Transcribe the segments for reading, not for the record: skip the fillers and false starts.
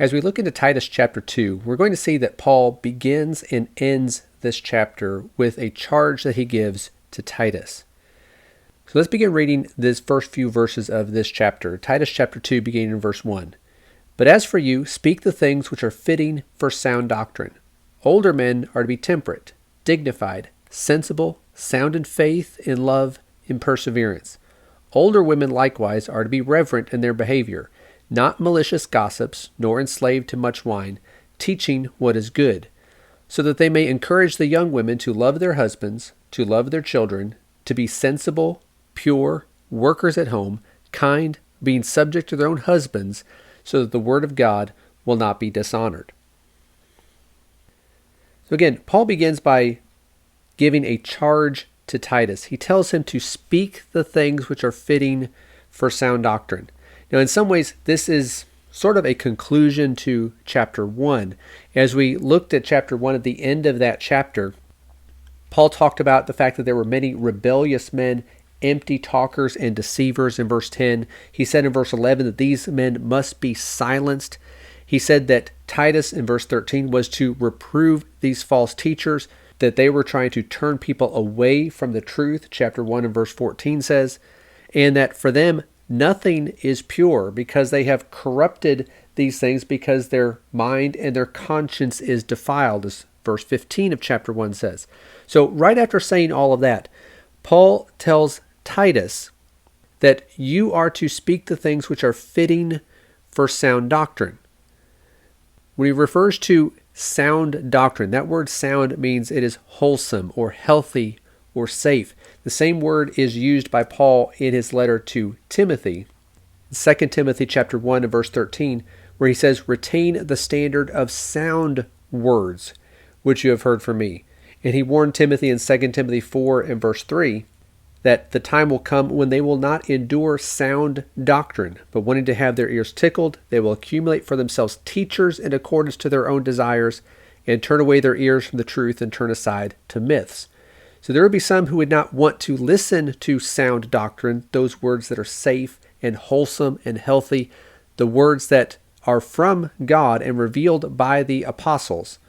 As we look into Titus chapter 2, we're going to see that Paul begins and ends this chapter with a charge that he gives to Titus. So let's begin reading this first few verses of this chapter. Titus chapter 2, beginning in verse 1. But as for you, speak the things which are fitting for sound doctrine. Older men are to be temperate, dignified, sensible, sound in faith, in love, in perseverance. Older women likewise are to be reverent in their behavior, not malicious gossips, nor enslaved to much wine, teaching what is good, so that they may encourage the young women to love their husbands, to love their children, to be sensible, pure, workers at home, kind, being subject to their own husbands, so that the word of God will not be dishonored. So again, Paul begins by giving a charge to Titus. He tells him to speak the things which are fitting for sound doctrine. Now, in some ways, this is sort of a conclusion to chapter 1. As we looked at chapter 1, at the end of that chapter, Paul talked about the fact that there were many rebellious men, empty talkers and deceivers in verse 10. He said in verse 11 that these men must be silenced. He said that Titus in verse 13 was to reprove these false teachers, that they were trying to turn people away from the truth, chapter 1 and verse 14 says, and that for them nothing is pure because they have corrupted these things because their mind and their conscience is defiled, as verse 15 of chapter 1 says. So right after saying all of that, Paul tells Titus that you are to speak the things which are fitting for sound doctrine. When he refers to sound doctrine, that word sound means it is wholesome or healthy or safe. The same word is used by Paul in his letter to Timothy, 2 Timothy chapter 1 and verse 13, where he says, retain the standard of sound words, which you have heard from me. And he warned Timothy in 2 Timothy 4 and verse 3, that the time will come when they will not endure sound doctrine, but wanting to have their ears tickled, they will accumulate for themselves teachers in accordance to their own desires, and turn away their ears from the truth and turn aside to myths. So there would be some who would not want to listen to sound doctrine, those words that are safe and wholesome and healthy, the words that are from God and revealed by the apostles.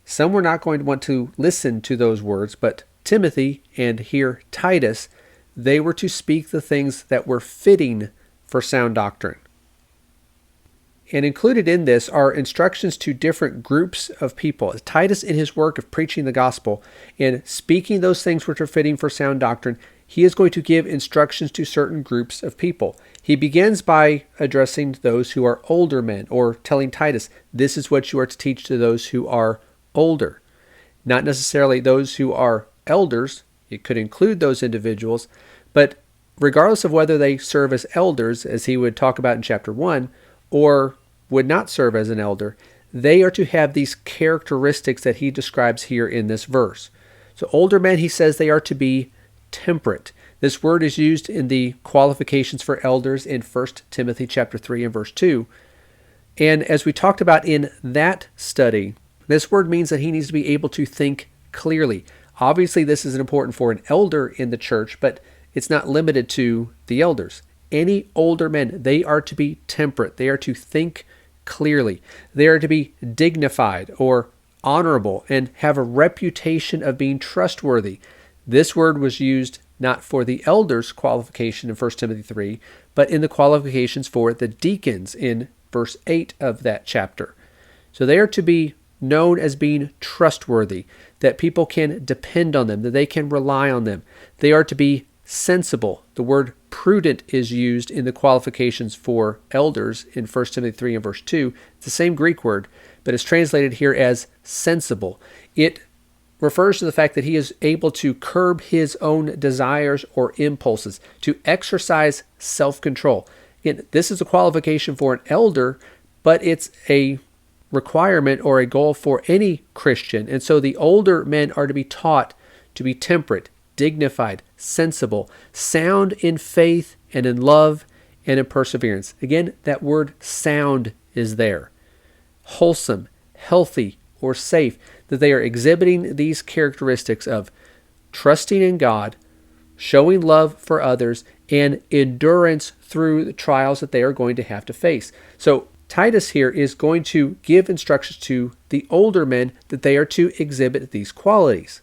Some were not going to want to listen to those words, but Timothy and here Titus, they were to speak the things that were fitting for sound doctrine. And included in this are instructions to different groups of people. Titus, in his work of preaching the gospel and speaking those things which are fitting for sound doctrine, he is going to give instructions to certain groups of people. He begins by addressing those who are older men, or telling Titus, this is what you are to teach to those who are older. Not necessarily those who are elders. It could include those individuals, but regardless of whether they serve as elders, as he would talk about in chapter 1, or would not serve as an elder, they are to have these characteristics that he describes here in this verse. So older men, he says they are to be temperate. This word is used in the qualifications for elders in 1 Timothy chapter 3 and verse 2. And as we talked about in that study, this word means that he needs to be able to think clearly. Obviously, this is important for an elder in the church, but it's not limited to the elders. Any older men, they are to be temperate. They are to think clearly. They are to be dignified or honorable and have a reputation of being trustworthy. This word was used not for the elders' qualification in 1 Timothy 3, but in the qualifications for the deacons in verse 8 of that chapter. So they are to be known as being trustworthy, that people can depend on them, that they can rely on them. They are to be sensible. The word prudent is used in the qualifications for elders in 1 Timothy 3 and verse 2. It's the same Greek word, but it's translated here as sensible. It refers to the fact that he is able to curb his own desires or impulses, to exercise self-control. Again, this is a qualification for an elder, but it's a requirement or a goal for any Christian. And so the older men are to be taught to be temperate, dignified, sensible, sound in faith and in love and in perseverance. Again, that word sound is there. Wholesome, healthy, or safe, that they are exhibiting these characteristics of trusting in God, showing love for others, and endurance through the trials that they are going to have to face. So Titus here is going to give instructions to the older men that they are to exhibit these qualities.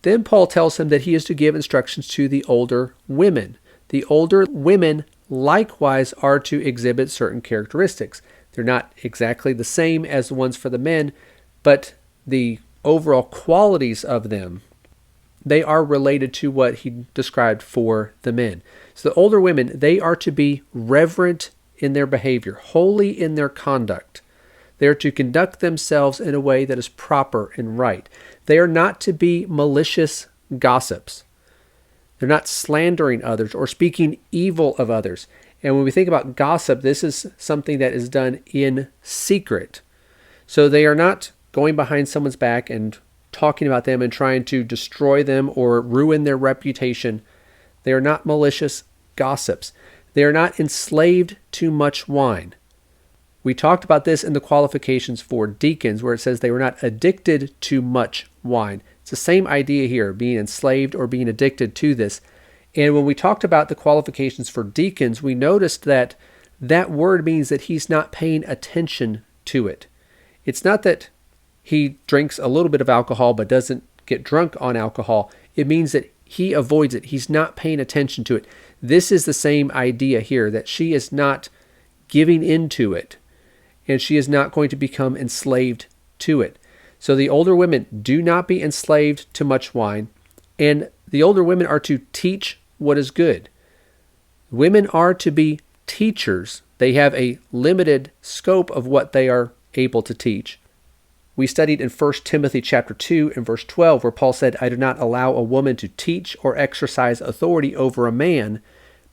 Then Paul tells him that he is to give instructions to the older women. The older women likewise are to exhibit certain characteristics. They're not exactly the same as the ones for the men, but the overall qualities of them, they are related to what he described for the men. So the older women, they are to be reverent in their behavior, holy in their conduct. They are to conduct themselves in a way that is proper and right. They are not to be malicious gossips. They're not slandering others or speaking evil of others. And when we think about gossip, this is something that is done in secret. So they are not going behind someone's back and talking about them and trying to destroy them or ruin their reputation. They are not malicious gossips. They are not enslaved to much wine. We talked about this in the qualifications for deacons, where it says they were not addicted to much wine. It's the same idea here, being enslaved or being addicted to this. And when we talked about the qualifications for deacons, we noticed that that word means that he's not paying attention to it. It's not that he drinks a little bit of alcohol but doesn't get drunk on alcohol. It means that he avoids it. He's not paying attention to it. This is the same idea here, that she is not giving into it, and she is not going to become enslaved to it. So the older women do not be enslaved to much wine, and the older women are to teach what is good. Women are to be teachers. They have a limited scope of what they are able to teach. We studied in 1 Timothy chapter 2 and verse 12, where Paul said, "I do not allow a woman to teach or exercise authority over a man,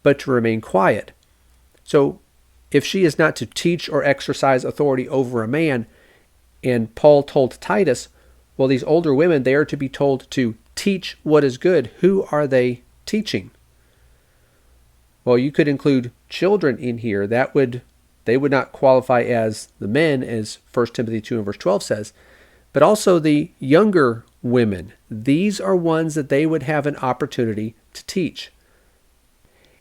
but to remain quiet." So if she is not to teach or exercise authority over a man, and Paul told Titus, well, these older women, they are to be told to teach what is good. Who are they teaching? Well, you could include children in here. They would not qualify as the men, as 1 Timothy 2 and verse 12 says, but also the younger women. These are ones that they would have an opportunity to teach.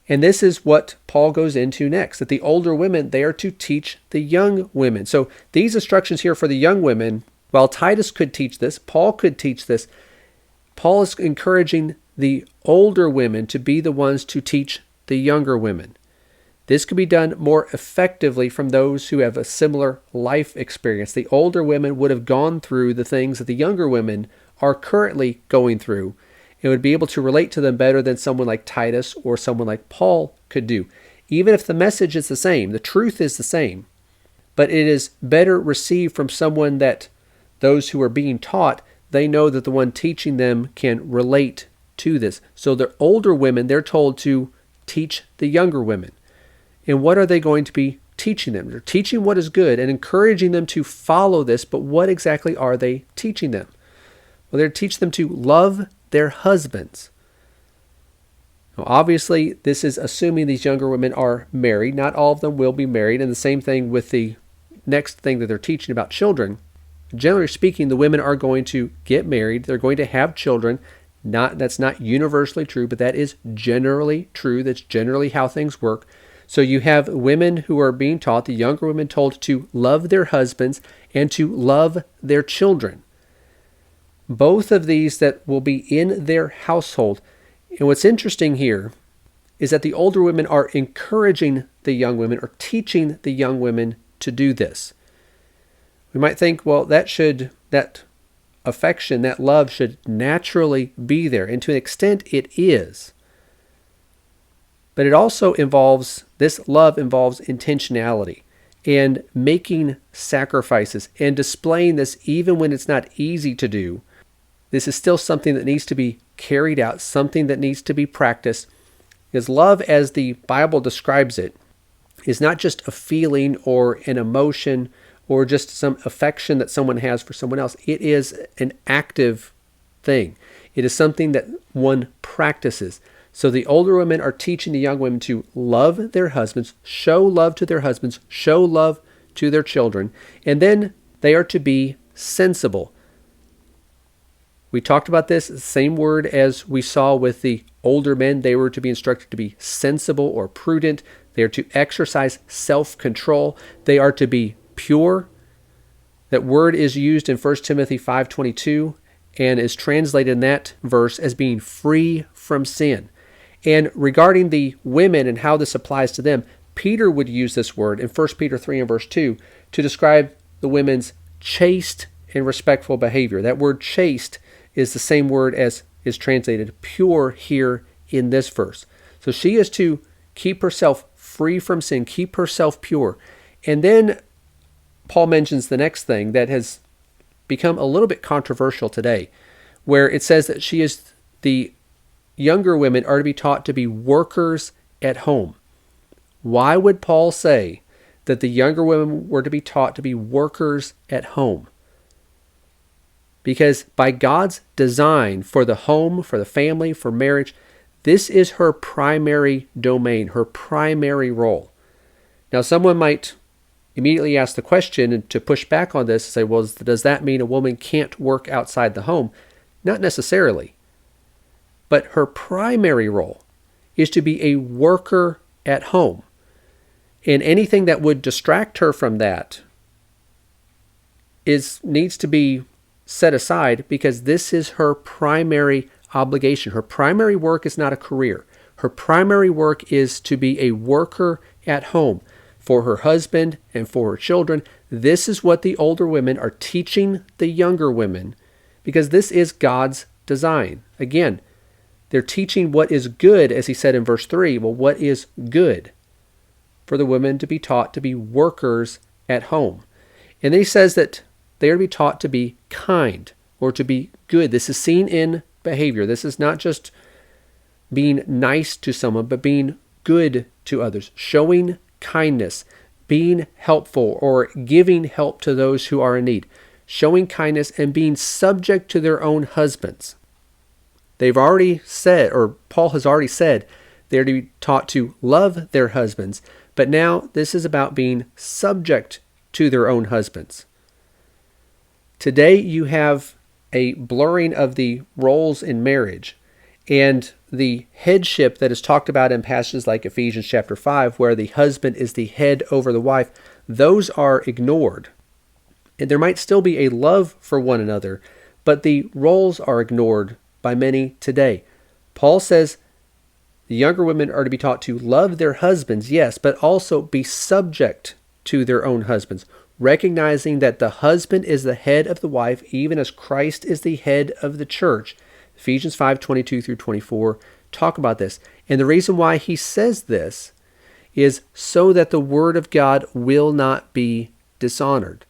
And this is what Paul goes into next, that the older women, they are to teach the young women. So these instructions here for the young women, while Titus could teach this, Paul could teach this, Paul is encouraging the older women to be the ones to teach the younger women. This could be done more effectively from those who have a similar life experience. The older women would have gone through the things that the younger women are currently going through, and would be able to relate to them better than someone like Titus or someone like Paul could do. Even if the message is the same, the truth is the same, but it is better received from someone that those who are being taught, they know that the one teaching them can relate to this. So the older women, they're told to teach the younger women. And what are they going to be teaching them? They're teaching what is good and encouraging them to follow this, but what exactly are they teaching them? Well, they're teaching them to love their husbands. Now, obviously, this is assuming these younger women are married. Not all of them will be married, and the same thing with the next thing that they're teaching about children. Generally speaking, the women are going to get married. They're going to have children. That's not universally true, but that is generally true. That's generally how things work. So you have women who are being taught, the younger women told to love their husbands and to love their children. Both of these that will be in their household. And what's interesting here is that the older women are encouraging the young women or teaching the young women to do this. We might think, well, that affection, that love should naturally be there. And to an extent it is. But it also this love involves intentionality and making sacrifices and displaying this even when it's not easy to do. This is still something that needs to be carried out, something that needs to be practiced. Because love, as the Bible describes it, is not just a feeling or an emotion or just some affection that someone has for someone else. It is an active thing. It is something that one practices. So the older women are teaching the young women to love their husbands, show love to their husbands, show love to their children, and then they are to be sensible. We talked about this, same word as we saw with the older men. They were to be instructed to be sensible or prudent. They are to exercise self-control. They are to be pure. That word is used in 1 Timothy 5:22 and is translated in that verse as being free from sin. And regarding the women and how this applies to them, Peter would use this word in 1 Peter 3 and verse 2 to describe the women's chaste and respectful behavior. That word chaste is the same word as is translated pure here in this verse. So she is to keep herself free from sin, keep herself pure. And then Paul mentions the next thing that has become a little bit controversial today, where it says that the younger women are to be taught to be workers at home. Why would Paul say that the younger women were to be taught to be workers at home? Because by God's design for the home, for the family, for marriage, this is her primary domain, her primary role. Now, someone might immediately ask the question and to push back on this and say, well, does that mean a woman can't work outside the home? Not necessarily. But her primary role is to be a worker at home. And anything that would distract her from that needs to be set aside, because this is her primary obligation. Her primary work is not a career. Her primary work is to be a worker at home for her husband and for her children. This is what the older women are teaching the younger women, because this is God's design. Again, they're teaching what is good, as he said in verse 3. Well, what is good? For the women to be taught to be workers at home. And then he says that they are to be taught to be kind or to be good. This is seen in behavior. This is not just being nice to someone, but being good to others, showing kindness, being helpful or giving help to those who are in need, showing kindness and being subject to their own husbands. They've already said, or Paul has already said, they're to be taught to love their husbands, but now this is about being subject to their own husbands. Today you have a blurring of the roles in marriage, and the headship that is talked about in passages like Ephesians chapter 5, where the husband is the head over the wife, those are ignored. And there might still be a love for one another, but the roles are ignored by many today. Paul says the younger women are to be taught to love their husbands, yes, but also be subject to their own husbands, recognizing that the husband is the head of the wife, even as Christ is the head of the church. Ephesians 5:22 through 24 talk about this. And the reason why he says this is so that the word of God will not be dishonored.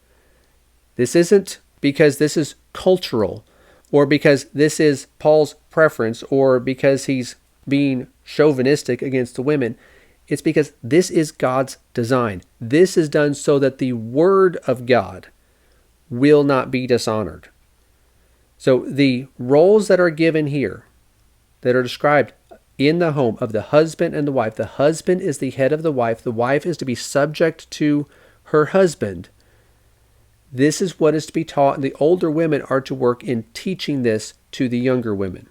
This isn't because this is cultural, or because this is Paul's preference, or because he's being chauvinistic against the women. It's because this is God's design. This is done so that the word of God will not be dishonored. So the roles that are given here, that are described in the home of the husband and the wife, the husband is the head of the wife is to be subject to her husband. This is what is to be taught, and the older women are to work in teaching this to the younger women.